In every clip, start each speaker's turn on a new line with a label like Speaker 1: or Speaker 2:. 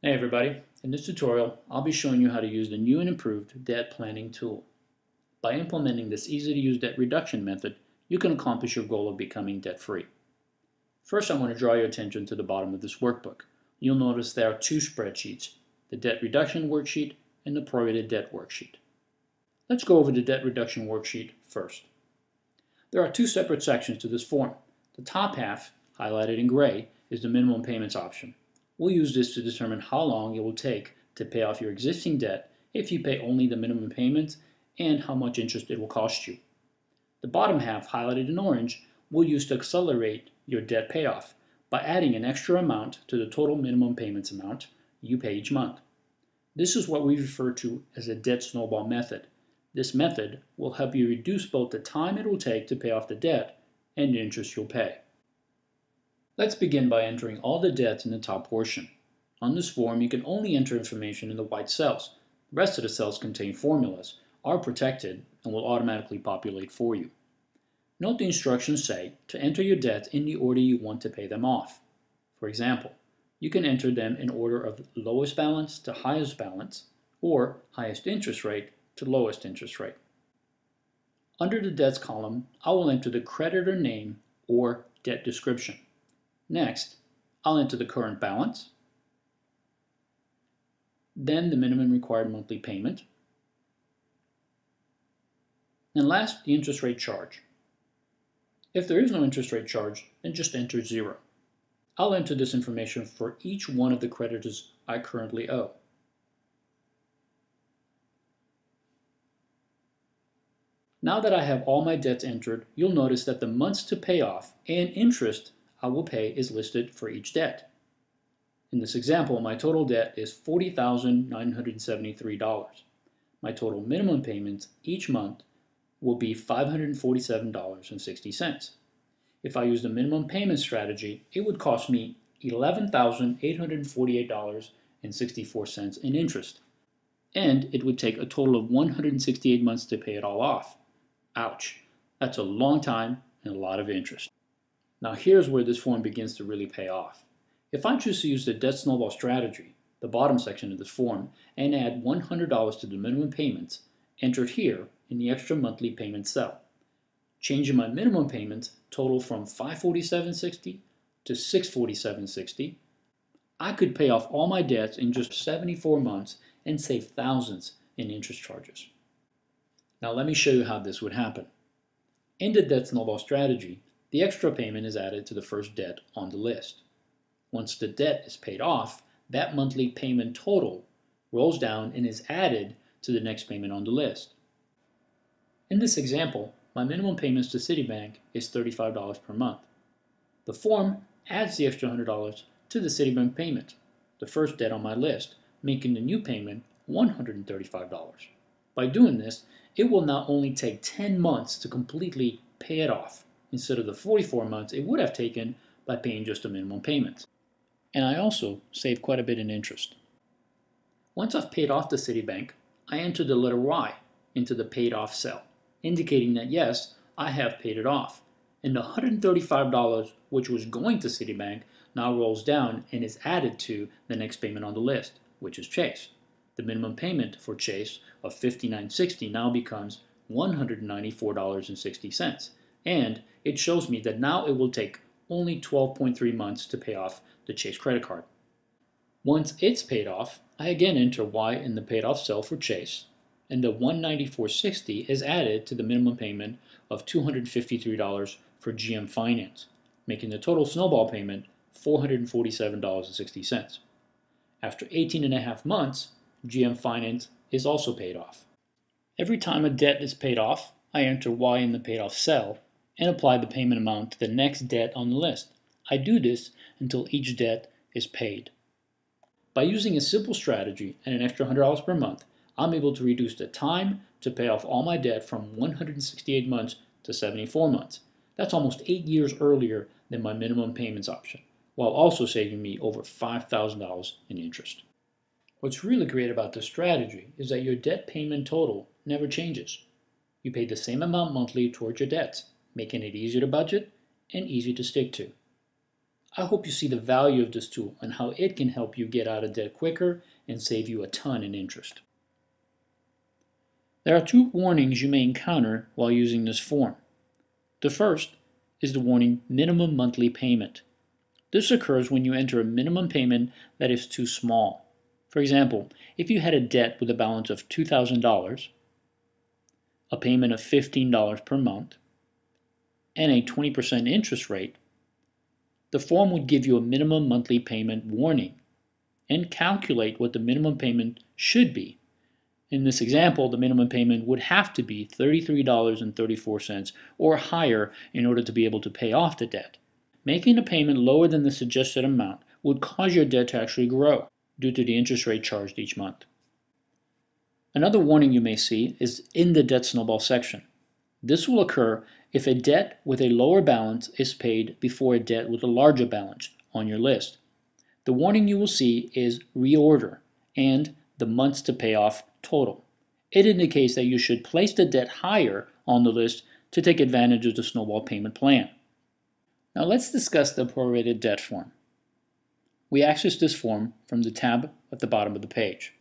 Speaker 1: Hey everybody, in this tutorial I'll be showing you how to use the new and improved debt planning tool. By implementing this easy to use debt reduction method, you can accomplish your goal of becoming debt free. First, I want to draw your attention to the bottom of this workbook. You'll notice there are two spreadsheets, the debt reduction worksheet and the prorated debt worksheet. Let's go over the debt reduction worksheet first. There are two separate sections to this form. The top half, highlighted in gray, is the minimum payments option. We'll use this to determine how long it will take to pay off your existing debt if you pay only the minimum payments and how much interest it will cost you. The bottom half, highlighted in orange, we'll use to accelerate your debt payoff by adding an extra amount to the total minimum payments amount you pay each month. This is what we refer to as a debt snowball method. This method will help you reduce both the time it will take to pay off the debt and the interest you'll pay. Let's begin by entering all the debts in the top portion. On this form, you can only enter information in the white cells. The rest of the cells contain formulas, are protected, and will automatically populate for you. Note the instructions say to enter your debts in the order you want to pay them off. For example, you can enter them in order of lowest balance to highest balance, or highest interest rate to lowest interest rate. Under the debts column, I will enter the creditor name or debt description. Next, I'll enter the current balance, then the minimum required monthly payment, and last, the interest rate charge. If there is no interest rate charge, then just enter 0. I'll enter this information for each one of the creditors I currently owe. Now that I have all my debts entered, you'll notice that the months to pay off and interest I will pay is listed for each debt. In this example, my total debt is $40,973. My total minimum payments each month will be $547.60. If I use the minimum payment strategy, it would cost me $11,848.64 in interest, and it would take a total of 168 months to pay it all off. Ouch, that's a long time and a lot of interest. Now here's where this form begins to really pay off. If I choose to use the debt snowball strategy, the bottom section of this form, and add $100 to the minimum payments, entered here in the extra monthly payment cell, changing my minimum payments total from $547.60 to $647.60, I could pay off all my debts in just 74 months and save thousands in interest charges. Now let me show you how this would happen. In the debt snowball strategy, the extra payment is added to the first debt on the list. Once the debt is paid off, that monthly payment total rolls down and is added to the next payment on the list. In this example, my minimum payments to Citibank is $35 per month. The form adds the extra $100 to the Citibank payment, the first debt on my list, making the new payment $135. By doing this, it will not only take 10 months to completely pay it off, instead of the 44 months it would have taken by paying just the minimum payment. And I also save quite a bit in interest. Once I've paid off the Citibank, I enter the letter Y into the paid off cell, indicating that yes, I have paid it off. And the $135 which was going to Citibank now rolls down and is added to the next payment on the list, which is Chase. The minimum payment for Chase of $59.60 now becomes $194.60. And it shows me that now it will take only 12.3 months to pay off the Chase credit card. Once it's paid off, I again enter Y in the paid off cell for Chase, and the $194.60 is added to the minimum payment of $253 for GM Finance, making the total snowball payment $447.60. After 18.5 months, GM Finance is also paid off. Every time a debt is paid off, I enter Y in the paid off cell and apply the payment amount to the next debt on the list. I do this until each debt is paid. By using a simple strategy and an extra $100 per month, I'm able to reduce the time to pay off all my debt from 168 months to 74 months. That's almost 8 years earlier than my minimum payments option, while also saving me over $5,000 in interest. What's really great about this strategy is that your debt payment total never changes. You pay the same amount monthly towards your debts, making it easier to budget and easy to stick to. I hope you see the value of this tool and how it can help you get out of debt quicker and save you a ton in interest. There are two warnings you may encounter while using this form. The first is the warning minimum monthly payment. This occurs when you enter a minimum payment that is too small. For example, if you had a debt with a balance of $2,000, a payment of $15 per month, and a 20% interest rate, the form would give you a minimum monthly payment warning and calculate what the minimum payment should be. In this example, the minimum payment would have to be $33.34 or higher in order to be able to pay off the debt. Making a payment lower than the suggested amount would cause your debt to actually grow due to the interest rate charged each month. Another warning you may see is in the debt snowball section. This will occur if a debt with a lower balance is paid before a debt with a larger balance on your list. The warning you will see is reorder and the months to pay off total. It indicates that you should place the debt higher on the list to take advantage of the snowball payment plan. Now let's discuss the prorated debt form. We access this form from the tab at the bottom of the page.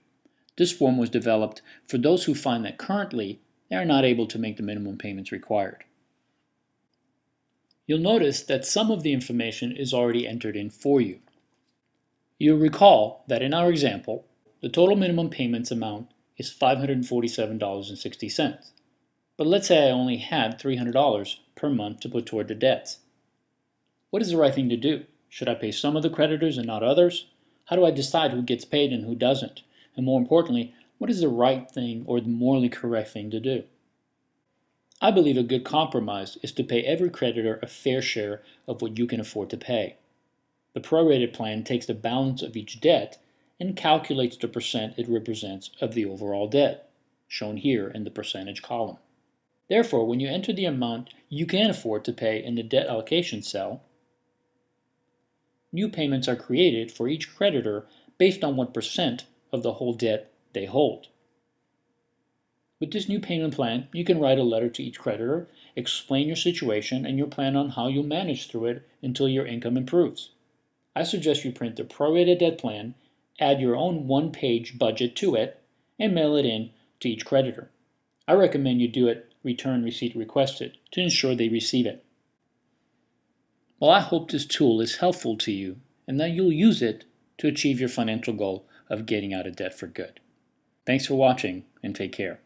Speaker 1: This form was developed for those who find that currently they are not able to make the minimum payments required. You'll notice that some of the information is already entered in for you. You'll recall that in our example, the total minimum payments amount is $547.60. But let's say I only had $300 per month to put toward the debts. What is the right thing to do? Should I pay some of the creditors and not others? How do I decide who gets paid and who doesn't? And more importantly, what is the right thing or the morally correct thing to do? I believe a good compromise is to pay every creditor a fair share of what you can afford to pay. The prorated plan takes the balance of each debt and calculates the percent it represents of the overall debt, shown here in the percentage column. Therefore, when you enter the amount you can afford to pay in the debt allocation cell, new payments are created for each creditor based on what percent of the whole debt they hold. With this new payment plan, you can write a letter to each creditor, explain your situation and your plan on how you'll manage through it until your income improves. I suggest you print the prorated debt plan, add your own one-page budget to it, and mail it in to each creditor. I recommend you do it return receipt requested to ensure they receive it. Well, I hope this tool is helpful to you and that you'll use it to achieve your financial goal of getting out of debt for good. Thanks for watching and take care.